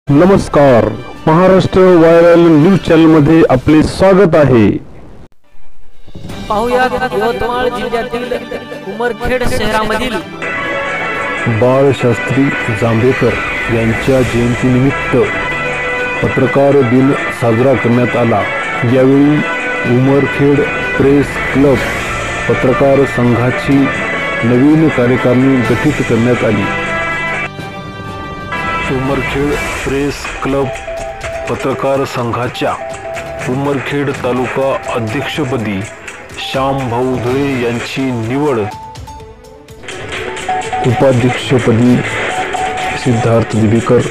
नमस्कार, Maharashtra viral news channel मध्ये आपले स्वागत आहे। पाहुया यवतमाळ जिल्ह्यातील उमरखेड शहरामधील बाळशास्त्री जांभेकर यांच्या जयंतीनिमित्त पत्रकार दिन साजरा करण्यात आला। यावेळी उमरखेड प्रेस क्लब पत्रकार संघाची नवीन कार्यकारिणी गठीत करण्यात आली। उमरखेड प्रेस क्लब पत्रकार संघाच्या उमरखेड तालुका अध्यक्षपदी श्याम भाऊ धळे यांची निवड, उपाध्यक्षपदी सिद्धार्थ दिवेकर,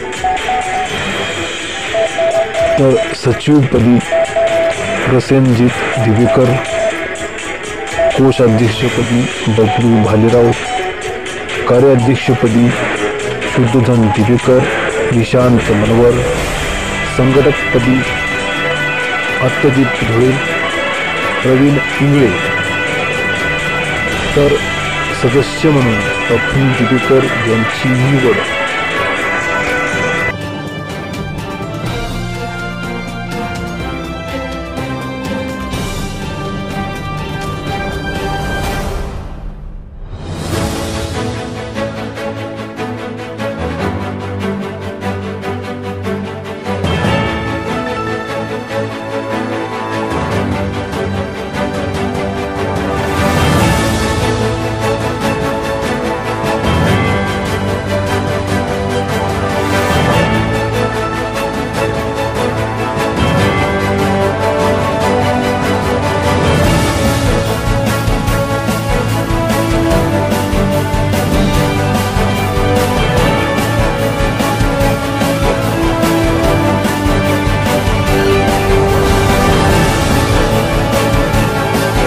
तर सचिवपदी प्रसेनजीत दिवेकर, कोषाध्यक्षपदी बबलू भालेराव, कार्याध्यक्षपदी शुद्धधन दिवेकर, निशांत मनवर, संघटकपदी आत्मजित धुळे, प्रवीण इंगळे, तर सदस्य म्हणून प्रफुल्ल दिवेकर यांची निवड